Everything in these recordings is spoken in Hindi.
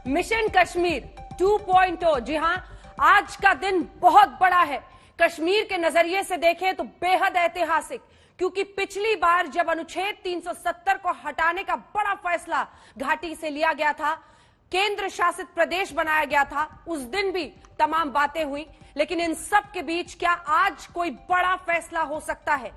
मिशन कश्मीर 2.0। जी हां, आज का दिन बहुत बड़ा है। कश्मीर के नजरिए से देखें तो बेहद ऐतिहासिक, क्योंकि पिछली बार जब अनुच्छेद 370 को हटाने का बड़ा फैसला घाटी से लिया गया था, केंद्र शासित प्रदेश बनाया गया था, उस दिन भी तमाम बातें हुई। लेकिन इन सब के बीच क्या आज कोई बड़ा फैसला हो सकता है?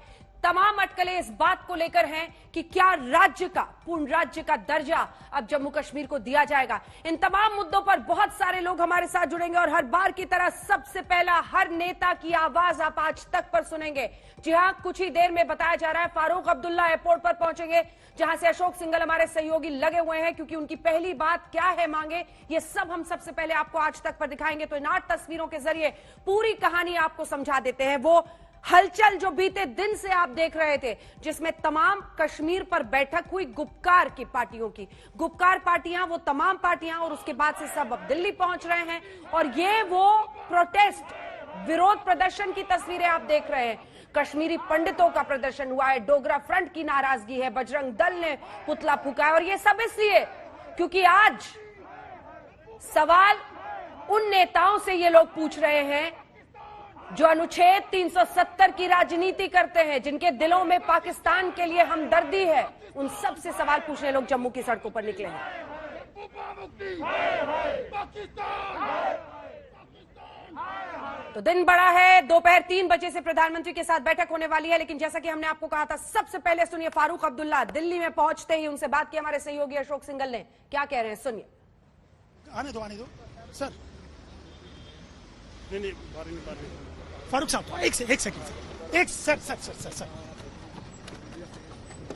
तमाम अटकलें इस बात को लेकर हैं कि क्या राज्य का, पूर्ण राज्य का दर्जा अब जम्मू कश्मीर को दिया जाएगा। इन तमाम मुद्दों पर बहुत सारे लोग हमारे साथ जुड़ेंगे और हर बार की तरह सबसे पहला हर नेता की आवाज आप आज तक पर सुनेंगे। जी हां, कुछ ही देर में बताया जा रहा है फारूक अब्दुल्ला एयरपोर्ट पर पहुंचेंगे, जहां से अशोक सिंघल हमारे सहयोगी लगे हुए हैं, क्योंकि उनकी पहली बात क्या है मांगे, ये सब हम सबसे पहले आपको आज तक पर दिखाएंगे। तो इन 8 तस्वीरों के जरिए पूरी कहानी आपको समझा देते हैं। वो हलचल जो बीते दिन से आप देख रहे थे, जिसमें तमाम कश्मीर पर बैठक हुई गुपकार की पार्टियों की, गुपकार पार्टियां, वो तमाम पार्टियां, और उसके बाद से सब अब दिल्ली पहुंच रहे हैं। और ये वो प्रोटेस्ट, विरोध प्रदर्शन की तस्वीरें आप देख रहे हैं। कश्मीरी पंडितों का प्रदर्शन हुआ है, डोगरा फ्रंट की नाराजगी है, बजरंग दल ने पुतला फूका है। और ये सब इसलिए क्योंकि आज सवाल उन नेताओं से ये लोग पूछ रहे हैं जो अनुच्छेद 370 की राजनीति करते हैं, जिनके दिलों में पाकिस्तान के लिए हमदर्दी है। उन सब से सवाल पूछने लोग जम्मू की सड़कों पर निकले हैं। तो दिन बड़ा है, दोपहर 3 बजे से प्रधानमंत्री के साथ बैठक होने वाली है। लेकिन जैसा कि हमने आपको कहा था, सबसे पहले सुनिए फारूक अब्दुल्ला दिल्ली में पहुंचते ही उनसे बात की हमारे सहयोगी अशोक सिंघल ने। क्या कह रहे हैं, सुनिए। आने दो सर। नहीं, फारूक साहब एक सेकंड, एक सर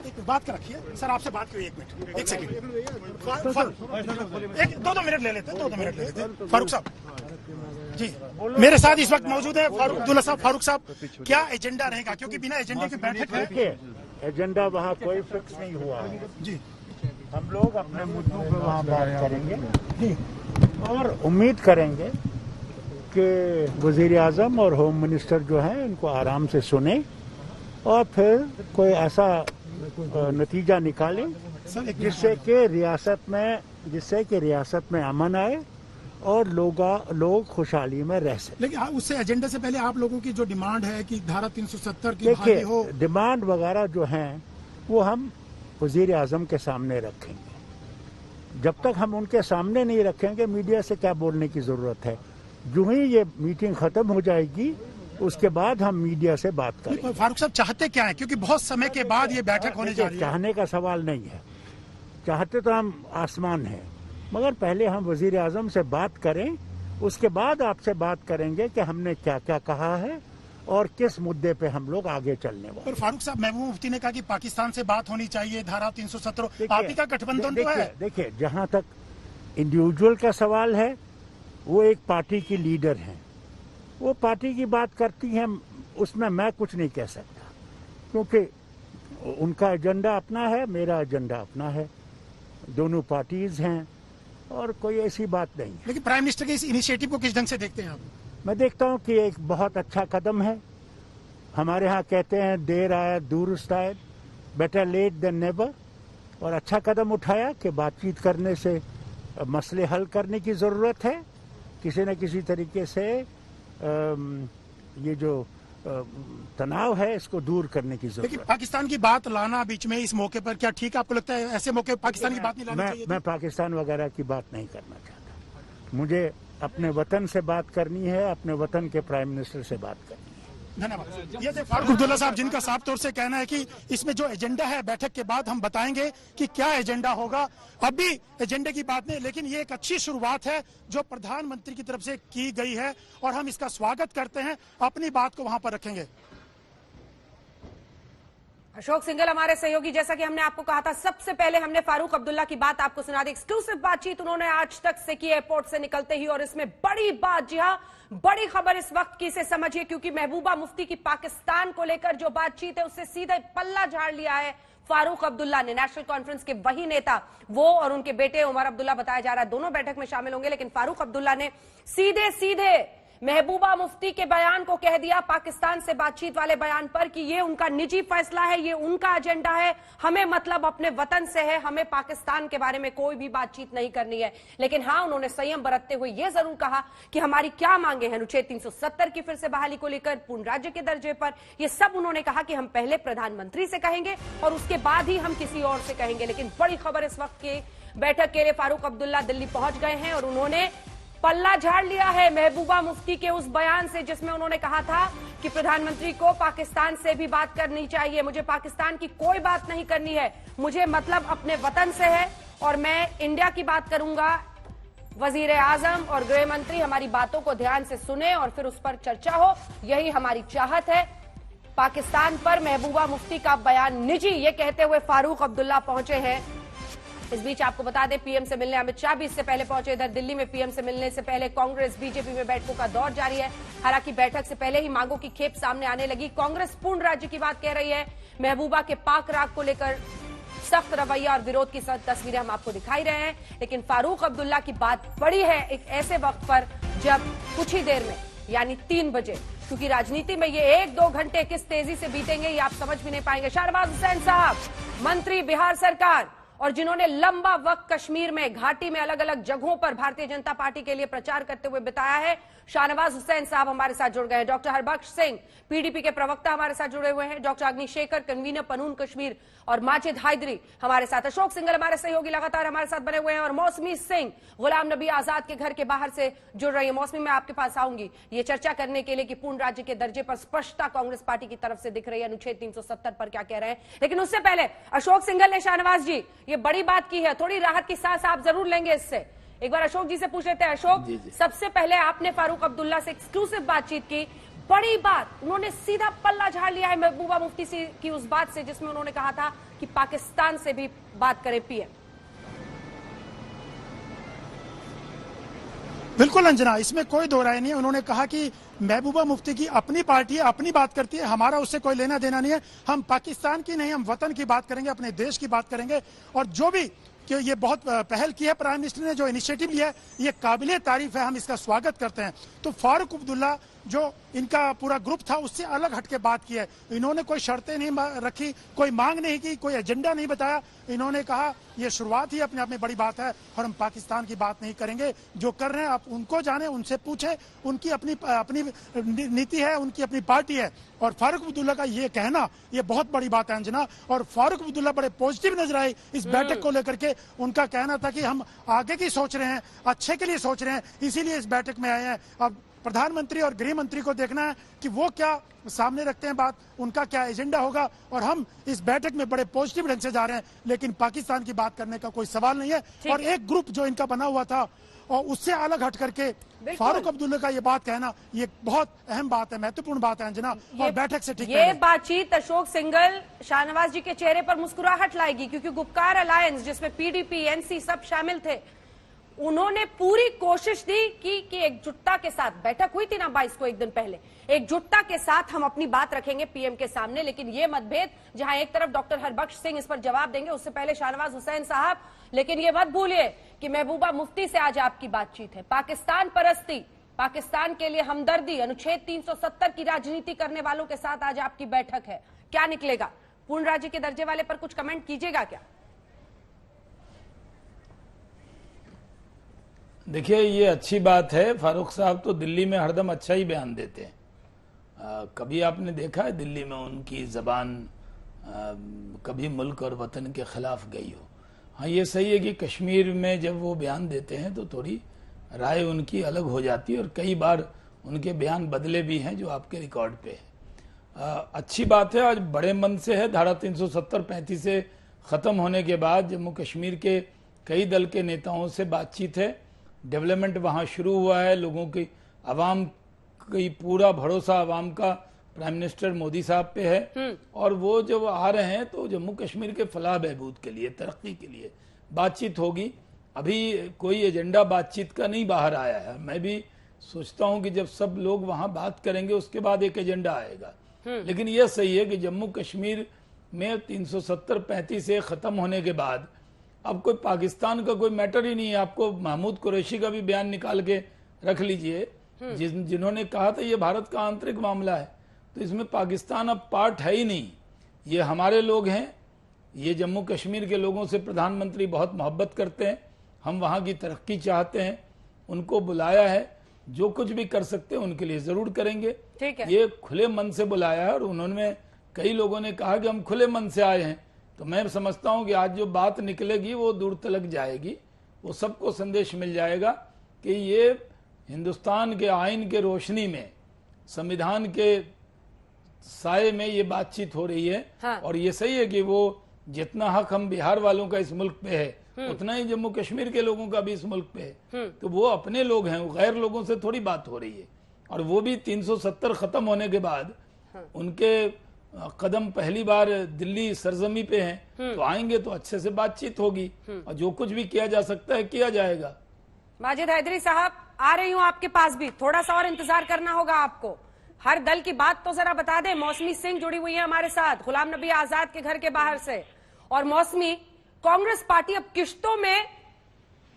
एक बात कर रखिए सर, आपसे बात करिए 1 मिनट, 1 सेकंड, दो मिनट ले लेते हैं। फारूक साहब जी, मेरे साथ इस वक्त मौजूद है फारूक अब्दुल्ला साहब। फारूक साहब, क्या एजेंडा रहेगा, क्योंकि बिना एजेंडे के बैठक है? एजेंडा वहाँ कोई फिक्स नहीं हुआ है जी। हम लोग अपने मुद्दों पे वहाँ बात करेंगे जी, और उम्मीद करेंगे कि वजीर आजम और होम मिनिस्टर जो हैं इनको आराम से सुने और फिर कोई ऐसा नतीजा निकालें जिससे कि रियासत में अमन आए और लोग खुशहाली में रह सकें। लेकिन उससे एजेंडे से पहले आप लोगों की जो डिमांड है कि धारा 370 की बहाली हो, डिमांड वगैरह जो हैं वो हम वजीर आजम के सामने रखेंगे। जब तक हम उनके सामने नहीं रखेंगे, मीडिया से क्या बोलने की जरूरत है। जो ही ये मीटिंग खत्म हो जाएगी उसके बाद हम मीडिया से बात करेंगे। फारूक साहब चाहते क्या है, क्योंकि बहुत समय के बाद ये बैठक होने जा रही है। चाहने का सवाल नहीं है, चाहते तो हम आसमान हैं, मगर पहले हम वजीर आजम से बात करें, उसके बाद आपसे बात करेंगे कि हमने क्या क्या कहा है और किस मुद्दे पे हम लोग आगे चलने वाले। और फारूक साहब, महबूब मुफ्ती ने कहा कि पाकिस्तान से बात होनी चाहिए, धारा 370, आप ही का गठबंधन तो है। देखिए, जहाँ तक इंडिविजुअल का सवाल है, वो एक पार्टी की लीडर हैं, वो पार्टी की बात करती हैं, उसमें मैं कुछ नहीं कह सकता, क्योंकि उनका एजेंडा अपना है, मेरा एजेंडा अपना है, दोनों पार्टीज हैं और कोई ऐसी बात नहीं है। लेकिन प्राइम मिनिस्टर के इस इनिशिएटिव को किस ढंग से देखते हैं आप? मैं देखता हूँ कि एक बहुत अच्छा कदम है। हमारे यहाँ कहते हैं देर आया दुरुस्त आए, बेटर लेट देन नेवर। और अच्छा कदम उठाया कि बातचीत करने से मसले हल करने की ज़रूरत है। किसी न किसी तरीके से ये जो तनाव है इसको दूर करने की जरूरत है। लेकिन पाकिस्तान की बात लाना बीच में इस मौके पर क्या ठीक आपको लगता है? ऐसे मौके पाकिस्तान की बात नहीं लानी चाहिए? मैं पाकिस्तान वगैरह की बात नहीं करना चाहता। मुझे अपने वतन से बात करनी है, अपने वतन के प्राइम मिनिस्टर से बात करनी है। धन्यवाद। ये थे फारूक अब्दुल्ला साहब, जिनका साफ तौर से कहना है कि इसमें जो एजेंडा है, बैठक के बाद हम बताएंगे कि क्या एजेंडा होगा। अभी एजेंडे की बात नहीं, लेकिन ये एक अच्छी शुरुआत है जो प्रधानमंत्री की तरफ से की गई है और हम इसका स्वागत करते हैं। अपनी बात को वहां पर रखेंगे। अशोक सिंघल हमारे सहयोगी, जैसा कि हमने आपको कहा था, सबसे पहले हमने फारूक अब्दुल्ला की बात आपको सुना दी। एक्सक्लूसिव बातचीत उन्होंने आज तक से की एयरपोर्ट से निकलते ही, और इसमें बड़ी बात, जी हां, बड़ी खबर इस वक्त की, इसे समझिए, क्योंकि महबूबा मुफ्ती की पाकिस्तान को लेकर जो बातचीत है उससे सीधे पल्ला झाड़ लिया है फारूक अब्दुल्ला ने। नेशनल कॉन्फ्रेंस के वही नेता, वो और उनके बेटे उमर अब्दुल्ला बताया जा रहा है दोनों बैठक में शामिल होंगे, लेकिन फारूक अब्दुल्ला ने सीधे महबूबा मुफ्ती के बयान को कह दिया पाकिस्तान से बातचीत वाले बयान पर कि ये उनका निजी फैसला है, ये उनका एजेंडा है, हमें मतलब अपने वतन से है, हमें पाकिस्तान के बारे में कोई भी बातचीत नहीं करनी है। लेकिन हाँ, उन्होंने संयम बरतते हुए यह जरूर कहा कि हमारी क्या मांगे हैं, अनुच्छेद 370 की फिर से बहाली को लेकर, पूर्ण राज्य के दर्जे पर, यह सब उन्होंने कहा कि हम पहले प्रधानमंत्री से कहेंगे और उसके बाद ही हम किसी और से कहेंगे। लेकिन बड़ी खबर इस वक्त की बैठक के लिए फारूक अब्दुल्ला दिल्ली पहुंच गए हैं और उन्होंने पल्ला झाड़ लिया है महबूबा मुफ्ती के उस बयान से जिसमें उन्होंने कहा था कि प्रधानमंत्री को पाकिस्तान से भी बात करनी चाहिए, मुझे पाकिस्तान की कोई बात नहीं करनी है, मुझे मतलब अपने वतन से है और मैं इंडिया की बात करूंगा। वजीर आजम और गृह मंत्री हमारी बातों को ध्यान से सुने और फिर उस पर चर्चा हो, यही हमारी चाहत है। पाकिस्तान पर महबूबा मुफ्ती का बयान निजी, ये कहते हुए फारूक अब्दुल्ला पहुंचे हैं। इस बीच आपको बता दें, पीएम से मिलने अमित शाह भी इससे पहले पहुंचे। इधर दिल्ली में पीएम से मिलने से पहले कांग्रेस बीजेपी में बैठकों का दौर जारी है। हालांकि बैठक से पहले ही मांगों की खेप सामने आने लगी। कांग्रेस पूर्ण राज्य की बात कह रही है, महबूबा के पाक राग को लेकर सख्त रवैया और विरोध की तस्वीरें हम आपको दिखाई रहे हैं। लेकिन फारूक अब्दुल्ला की बात बड़ी है एक ऐसे वक्त पर जब कुछ ही देर में यानी 3 बजे, क्योंकि राजनीति में ये 1-2 घंटे किस तेजी से बीतेंगे ये आप समझ भी नहीं पाएंगे। शाहनवाज हुसैन साहब, मंत्री बिहार सरकार, और जिन्होंने लंबा वक्त कश्मीर में घाटी में अलग अलग जगहों पर भारतीय जनता पार्टी के लिए प्रचार करते हुए बिताया है, शाहनवाज हुसैन साहब हमारे साथ जुड़ गए हैं। डॉक्टर हरबख्श सिंह पीडीपी के प्रवक्ता हमारे साथ जुड़े हुए हैं। डॉक्टर अग्निशेखर कन्वीनर पनून कश्मीर और माजिद हैदरी हमारे साथ। अशोक सिंघल हमारे सहयोगी लगातार हमारे साथ बने हुए हैं और मौसमी सिंह गुलाम नबी आजाद के घर के बाहर से जुड़ रही है। मौसमी, मैं आपके पास आऊंगी ये चर्चा करने के लिए कि पूर्ण राज्य के दर्जे पर स्पष्टता कांग्रेस पार्टी की तरफ से दिख रही है, अनुच्छेद 370 पर क्या कह रहे हैं। लेकिन उससे पहले अशोक सिंघल ने शाहनवाज जी ये बड़ी बात की है, थोड़ी राहत की सांस आप जरूर लेंगे इससे। एक बार अशोक जी से पूछ लेते हैं। अशोक जी, सबसे पहले आपने फारूक अब्दुल्ला से एक्सक्लूसिव बातचीत की, बड़ी बात, उन्होंने सीधा पल्ला झाड़ लिया है महबूबा मुफ्ती से की उस बात से जिसमें उन्होंने कहा था कि पाकिस्तान से भी बात करें पीएम। बिल्कुल अंजना, इसमें कोई दो राय नहीं है। उन्होंने कहा कि महबूबा मुफ्ती की अपनी पार्टी है, अपनी बात करती है, हमारा उससे कोई लेना देना नहीं है। हम पाकिस्तान की नहीं, हम वतन की बात करेंगे, अपने देश की बात करेंगे। और जो भी कि ये बहुत पहल की है प्राइम मिनिस्टर ने, जो इनिशिएटिव लिया है, ये काबिले तारीफ है, हम इसका स्वागत करते हैं। तो फारूक अब्दुल्ला जो इनका पूरा ग्रुप था उससे अलग हटके बात की है। इन्होंने कोई शर्तें नहीं रखी, कोई मांग नहीं की, कोई एजेंडा नहीं बताया। इन्होंने कहा ये शुरुआत ही अपने आप में बड़ी बात है और हम पाकिस्तान की बात नहीं करेंगे। जो कर रहे हैं आप उनको जाने, उनसे पूछे, उनकी अपनी नीति है, उनकी अपनी पार्टी है। और फारूक अब्दुल्ला का ये कहना ये बहुत बड़ी बात है अंजना। और फारूक अब्दुल्ला बड़े पॉजिटिव नजर आए इस बैठक को लेकर के। उनका कहना था कि हम आगे की सोच रहे हैं, अच्छे के लिए सोच रहे हैं, इसीलिए इस बैठक में आए हैं। अब प्रधानमंत्री और गृह मंत्री को देखना है कि वो क्या सामने रखते हैं बात, उनका क्या एजेंडा होगा। और हम इस बैठक में बड़े पॉजिटिव ढंग से जा रहे हैं, लेकिन पाकिस्तान की बात करने का कोई सवाल नहीं है। और एक ग्रुप जो इनका बना हुआ था और उससे अलग हट करके फारूक अब्दुल्ला का ये बात कहना, ये बहुत अहम बात है, महत्वपूर्ण बात है अंजना। और बैठक से ठीक ये बातचीत अशोक सिंघल शाहनवाज जी के चेहरे पर मुस्कुराहट लाएगी, क्योंकि गुपकार अलायंस जिसमें पीडीपी एनसी सब शामिल थे, उन्होंने पूरी कोशिश दी कि एकजुटता के साथ, बैठक हुई थी ना 22 को, एक दिन पहले, एकजुटता के साथ हम अपनी बात रखेंगे पीएम के सामने। लेकिन ये मतभेद, जहां एक तरफ डॉक्टर हरबख्श सिंह इस पर जवाब देंगे, उससे पहले शाहनवाज हुसैन साहब, लेकिन ये मत भूलिए कि महबूबा मुफ्ती से आज आपकी बातचीत है। पाकिस्तान परस्ती, पाकिस्तान के लिए हमदर्दी, अनुच्छेद 370 की राजनीति करने वालों के साथ आज आपकी बैठक है। क्या निकलेगा? पूर्ण राज्य के दर्जे वाले पर कुछ कमेंट कीजिएगा क्या? देखिए, ये अच्छी बात है। फारूक साहब तो दिल्ली में हरदम अच्छा ही बयान देते हैं। कभी आपने देखा है दिल्ली में उनकी जबान कभी मुल्क और वतन के खिलाफ गई हो? हाँ, ये सही है कि कश्मीर में जब वो बयान देते हैं तो थोड़ी राय उनकी अलग हो जाती है और कई बार उनके बयान बदले भी हैं जो आपके रिकॉर्ड पे है। अच्छी बात है, आज बड़े मन से है। धारा 370-35 से ख़त्म होने के बाद जम्मू कश्मीर के कई दल के नेताओं से बातचीत है, डेवलपमेंट वहाँ शुरू हुआ है। लोगों की, आवाम की पूरा भरोसा आवाम का प्राइम मिनिस्टर मोदी साहब पे है और वो जब आ रहे हैं तो जम्मू कश्मीर के फलाह बहबूद के लिए, तरक्की के लिए बातचीत होगी। अभी कोई एजेंडा बातचीत का नहीं बाहर आया है। मैं भी सोचता हूं कि जब सब लोग वहां बात करेंगे उसके बाद एक एजेंडा आएगा। लेकिन यह सही है कि जम्मू कश्मीर में 370-35 से खत्म होने के बाद अब कोई पाकिस्तान का कोई मैटर ही नहीं है। आपको महमूद कुरैशी का भी बयान निकाल के रख लीजिए जिन्होंने कहा था ये भारत का आंतरिक मामला है, तो इसमें पाकिस्तान अब पार्ट है ही नहीं। ये हमारे लोग हैं, ये जम्मू कश्मीर के लोगों से प्रधानमंत्री बहुत मोहब्बत करते हैं, हम वहां की तरक्की चाहते हैं, उनको बुलाया है, जो कुछ भी कर सकते हैं उनके लिए जरूर करेंगे। ठीक है। ये खुले मन से बुलाया है और उन्होंने, कई लोगों ने कहा कि हम खुले मन से आए हैं, तो मैं समझता हूं कि आज जो बात निकलेगी वो दूर तलक जाएगी, वो सबको संदेश मिल जाएगा कि ये हिंदुस्तान के आइन के रोशनी में, संविधान के साए में ये बातचीत हो रही है। हाँ। और ये सही है कि वो जितना हक हम बिहार वालों का इस मुल्क पे है उतना ही जम्मू कश्मीर के लोगों का भी इस मुल्क पे है। तो वो अपने लोग हैं, गैर लोगों से थोड़ी बात हो रही है। और वो भी 370 खत्म होने के बाद उनके कदम पहली बार दिल्ली सरजमी पे हैं, तो आएंगे तो अच्छे से बातचीत होगी और जो कुछ भी किया जा सकता है किया जाएगा। माजिद हैदरी साहब, आ रही हूं आपके पास भी, थोड़ा सा और इंतजार करना होगा आपको। हर दल की बात तो जरा बता दें। मौसमी सिंह जुड़ी हुई है हमारे साथ गुलाम नबी आजाद के घर के बाहर से। और मौसमी, कांग्रेस पार्टी अब किश्तों में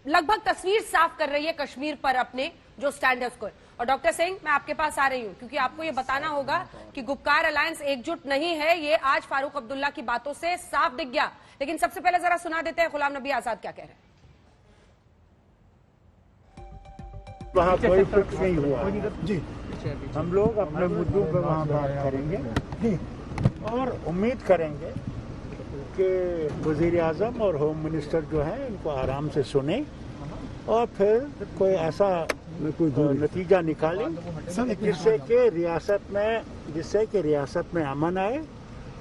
लगभग तस्वीर साफ कर रही है कश्मीर पर अपने जो स्टैंडर्ड्स को। और डॉक्टर सिंह, मैं आपके पास आ रही हूं क्योंकि आपको ये बताना होगा कि गुपकार अलायंस एकजुट नहीं है, ये आज फारूक अब्दुल्ला की बातों से साफ दिख गया। लेकिन सबसे पहले जरा सुना देते हैं गुलाम नबी आजाद क्या कह रहे हैं। वहाँ कोई फिक्स नहीं हुआ जी, हम लोग अपने मुद्दों पर वहाँ बात करेंगे और उम्मीद करेंगे कि वज़ीर आज़म और होम मिनिस्टर जो हैं इनको आराम से सुने और फिर कोई ऐसा नतीजा निकाले जिससे कि रियासत में अमन आए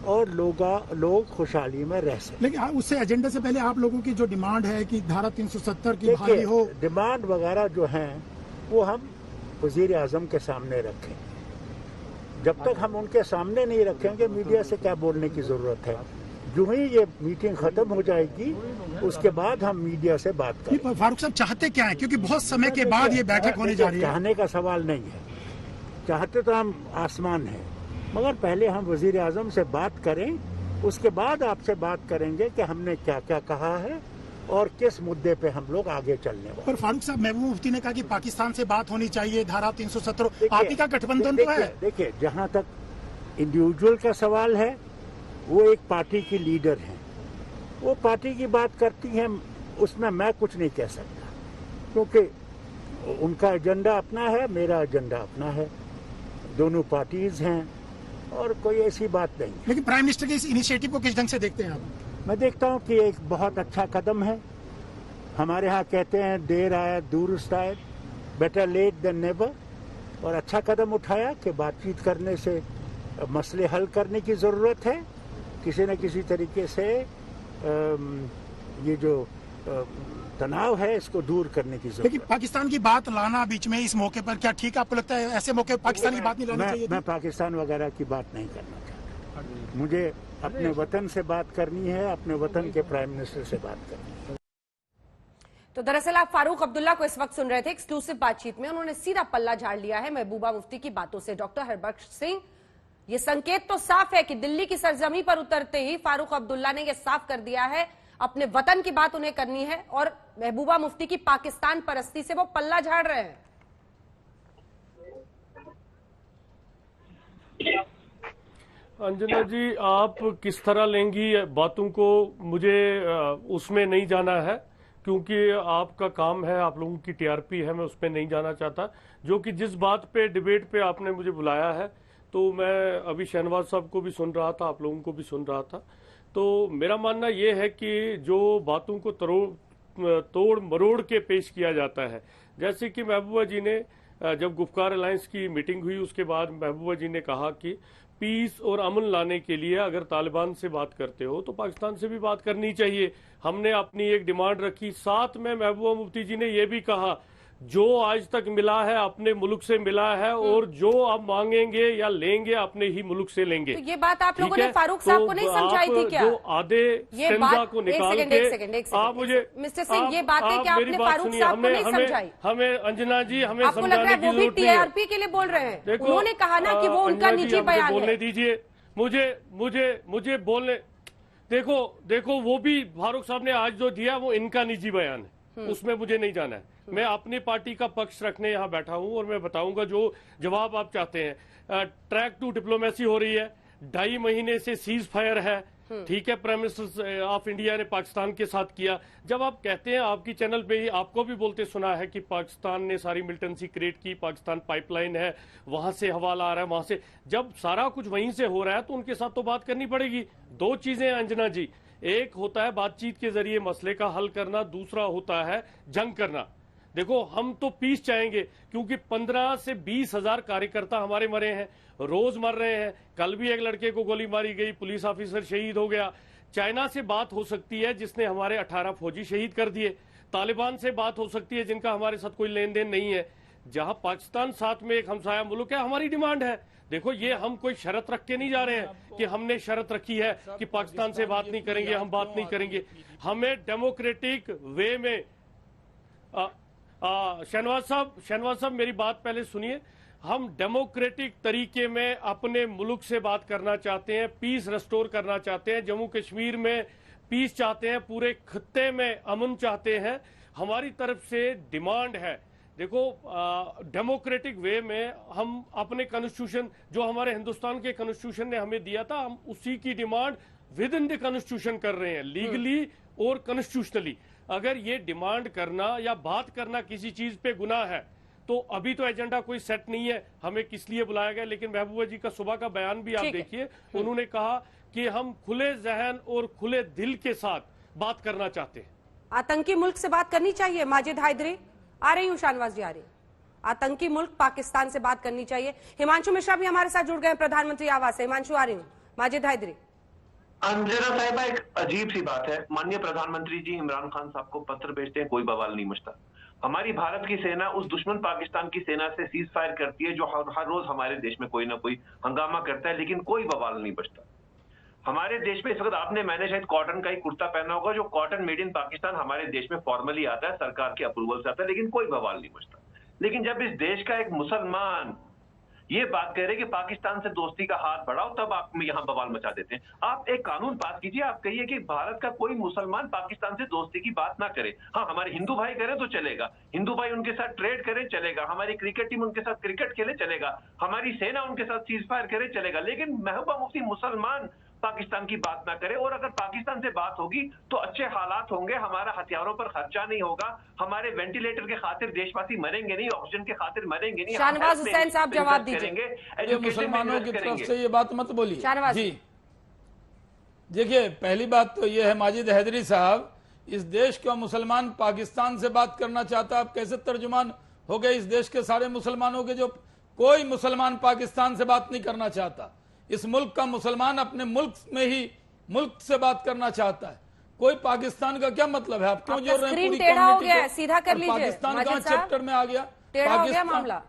और लोग खुशहाली में रह सकें। लेकिन उससे एजेंडे से पहले आप लोगों की जो डिमांड है कि धारा 370 की बहाली हो, डिमांड वगैरह जो हैं वो हम वज़ीर आज़म के सामने रखें। जब तक हम उनके सामने नहीं रखेंगे, मीडिया से क्या बोलने की जरूरत है। जो ही ये मीटिंग खत्म हो जाएगी उसके बाद हम मीडिया से बात करेंगे। फारूक साहब चाहते क्या है, क्योंकि बहुत समय के बाद ये बैठक होने जा रही है। चाहने का सवाल नहीं है, चाहते तो हम आसमान हैं, मगर पहले हम वज़ीर आज़म से बात करें, उसके बाद आपसे बात करेंगे कि हमने क्या क्या कहा है और किस मुद्दे पे हम लोग आगे चलने वाले। पर फारूक साहब, महबूबा मुफ्ती ने कहा कि पाकिस्तान से बात होनी चाहिए, धारा 370 आप ही का गठबंधन तो है। देखिए, जहाँ तक इंडिविजुअल का सवाल है, वो एक पार्टी की लीडर हैं, वो पार्टी की बात करती हैं, उसमें मैं कुछ नहीं कह सकता क्योंकि उनका एजेंडा अपना है, मेरा एजेंडा अपना है, दोनों पार्टीज हैं और कोई ऐसी बात नहीं। लेकिन प्राइम मिनिस्टर के इस इनिशिएटिव को किस ढंग से देखते हैं आप? मैं देखता हूँ कि एक बहुत अच्छा कदम है। हमारे यहाँ कहते हैं देर आया दुरुस्त आए, बेटर लेट देन नेवर। और अच्छा कदम उठाया कि बातचीत करने से मसले हल करने की ज़रूरत है, किसी न किसी तरीके से ये जो तनाव है इसको दूर करने की जरूरत। लेकिन पाकिस्तान की बात लाना बीच में इस मौके पर क्या ठीक है? आपको लगता है ऐसे मौके पाकिस्तान की बात नहीं लानी चाहिए? मैं पाकिस्तान वगैरह की बात नहीं करना चाहता। मुझे अपने वतन से बात करनी है, अपने वतन के प्राइम मिनिस्टर से बात करनी है। तो दरअसल आप फारूक अब्दुल्ला को इस वक्त सुन रहे थे एक्सक्लूसिव बातचीत में। उन्होंने सीधा पल्ला झाड़ लिया है महबूबा मुफ्ती की बातों से। डॉक्टर हरबख्श सिंह, ये संकेत तो साफ है कि दिल्ली की सरजमी पर उतरते ही फारूक अब्दुल्ला ने यह साफ कर दिया है अपने वतन की बात उन्हें करनी है और महबूबा मुफ्ती की पाकिस्तान परस्ती से वो पल्ला झाड़ रहे हैं। अंजना जी, आप किस तरह लेंगी बातों को, मुझे उसमें नहीं जाना है क्योंकि आपका काम है, आप लोगों की टीआरपी है, मैं उसमें नहीं जाना चाहता। जो कि जिस बात पे डिबेट पे आपने मुझे बुलाया है, तो मैं अभी शहनवाज साहब को भी सुन रहा था, आप लोगों को भी सुन रहा था। तो मेरा मानना यह है कि जो बातों को तोड़ मरोड़ के पेश किया जाता है, जैसे कि महबूबा जी ने जब गुफ्कार अलायंस की मीटिंग हुई उसके बाद महबूबा जी ने कहा कि पीस और अमन लाने के लिए अगर तालिबान से बात करते हो तो पाकिस्तान से भी बात करनी चाहिए। हमने अपनी एक डिमांड रखी। साथ में महबूबा मुफ्ती जी ने यह भी कहा जो आज तक मिला है अपने मुल्क से मिला है और जो अब मांगेंगे या लेंगे अपने ही मुल्क से लेंगे। तो ये बात आप लोगों ने फारूक साहब को नहीं समझाई थी क्या? जो आधे स्टेंजा को निकाल के आप मुझे मिस्टर सिंह, ये बातें क्या आपने फारूक साहब को नहीं समझाई? हमें अंजना जी, हमें आपको लग रहा है वो भी टीआरपी के लिए बोल रहे हैं? उन्होंने कहा ना कि वो उनका निजी बयान है। बोलने दीजिए मुझे बोलने। देखो वो भी फारूक साहब ने आज जो दिया वो इनका निजी बयान है। उसमें मुझे नहीं जाना है। मैं अपनी पार्टी का पक्ष रखने यहाँ बैठा हूँ और मैं बताऊंगा जो जवाब आप चाहते हैं। ट्रैक टू डिप्लोमेसी हो रही है, 2.5 महीने से सीज फायर है, ठीक है, प्राइम मिनिस्टर ऑफ इंडिया ने पाकिस्तान के साथ किया। जब आप कहते हैं, आपकी चैनल पे ही आपको भी बोलते सुना है कि पाकिस्तान ने सारी मिलिटेंसी क्रिएट की, पाकिस्तान पाइपलाइन है, वहां से हवाला आ रहा है, वहां से, जब सारा कुछ वहीं से हो रहा है तो उनके साथ तो बात करनी पड़ेगी। 2 चीजें अंजना जी, एक होता है बातचीत के जरिए मसले का हल करना, दूसरा होता है जंग करना। देखो, हम तो पीस चाहेंगे क्योंकि 15 से 20 हजार कार्यकर्ता हमारे मरे हैं, रोज मर रहे हैं। कल भी एक लड़के को गोली मारी गई, पुलिस ऑफिसर शहीद हो गया। चाइना से बात हो सकती है जिसने हमारे 18 फौजी शहीद कर दिए, तालिबान से बात हो सकती है जिनका हमारे साथ कोई लेन देन नहीं है। जहां पाकिस्तान साथ में एक हमसाया मुल्क है, हमारी डिमांड है। देखो, ये हम कोई शर्त रख के नहीं जा रहे हैं कि हमने शर्त रखी है कि पाकिस्तान से बात नहीं करेंगे, हम बात नहीं करेंगे। हमें डेमोक्रेटिक वे में शहनवाज साहब मेरी बात पहले सुनिए। हम डेमोक्रेटिक तरीके में अपने मुल्क से बात करना चाहते हैं, पीस रेस्टोर करना चाहते हैं, जम्मू कश्मीर में पीस चाहते हैं, पूरे खत्ते में अमन चाहते हैं। हमारी तरफ से डिमांड है, देखो, डेमोक्रेटिक वे में हम अपने कॉन्स्टिट्यूशन, जो हमारे हिंदुस्तान के कॉन्स्टिट्यूशन ने हमें दिया था, हम उसी की demand with in the constitution कर रहे हैं, लीगली और कॉन्स्टिट्यूशनली। अगर ये डिमांड करना या बात करना किसी चीज पे गुनाह है तो अभी तो एजेंडा कोई सेट नहीं है, हमें किस लिए बुलाया गया। लेकिन महबूबा जी का सुबह का बयान भी आप देखिए, उन्होंने कहा कि हम खुले जहन और खुले दिल के साथ बात करना चाहते हैं। आतंकी मुल्क से बात करनी चाहिए। माजिद हैदरी, आ रही हूँ, शाहनवाज जी आ रही। आतंकी मुल्क पाकिस्तान से बात करनी चाहिए। हिमांशु मिश्रा भी हमारे साथ जुड़ गए, प्रधानमंत्री आवास से। हिमांशु, आ रही हूँ। माजिद हैदरी। अंजना साहिबा, एक अजीब सी बात है, माननीय प्रधानमंत्री जी इमरान खान साहब को पत्र भेजते हैं, कोई बवाल नहीं मचता। हमारी भारत की सेना उस दुश्मन पाकिस्तान की सेना से सीज फायर करती है जो हर रोज हमारे देश में कोई ना कोई हंगामा करता है, लेकिन कोई बवाल नहीं बचता। हमारे देश में इस वक्त मैंने शायद कॉटन का ही कुर्ता पहना होगा, जो कॉटन मेड इन पाकिस्तान हमारे देश में फॉर्मली आता है, सरकार के अप्रूवल से आता है, लेकिन कोई बवाल नहीं बचता। लेकिन जब इस देश का एक मुसलमान ये बात कह रहे कि पाकिस्तान से दोस्ती का हाथ बढ़ाओ, तब आप यहाँ बवाल मचा देते हैं। आप एक कानून पास कीजिए, आप कहिए कि भारत का कोई मुसलमान पाकिस्तान से दोस्ती की बात ना करे। हाँ, हमारे हिंदू भाई करें तो चलेगा, हिंदू भाई उनके साथ ट्रेड करें चलेगा, हमारी क्रिकेट टीम उनके साथ क्रिकेट खेले चलेगा, हमारी सेना उनके साथ सीज फायर करे चलेगा, लेकिन महबूबा मुफ्ती मुसलमान पाकिस्तान की बात ना करे। और अगर पाकिस्तान से बात होगी तो अच्छे हालात होंगे, हमारा हथियारों पर खर्चा नहीं होगा, हमारे वेंटिलेटर के खातिर देशवासी मरेंगे नहीं, ऑक्सीजन के खातिर मरेंगे नहीं। शाहनवाज हुसैन साहब जवाब दीजिए। ये मुसलमानों की तरफ से ये बात मत बोलिए जी। देखिए, पहली बात तो ये है माजिद हैदरी साहब, इस देश का मुसलमान पाकिस्तान से बात करना चाहता, आप कैसे तर्जुमान हो गए इस देश के सारे मुसलमानों के? जो कोई मुसलमान पाकिस्तान से बात नहीं करना चाहता। इस मुल्क का मुसलमान अपने मुल्क में ही मुल्क से बात करना चाहता है। कोई पाकिस्तान का क्या मतलब है? आप क्यों जोड़ रहे हैं? पूरी टेढ़ा हो गया है, सीधा कर लीजिए। पाकिस्तान कहाँ चैप्टर में आ गया? टेढ़ा हो गया मामला।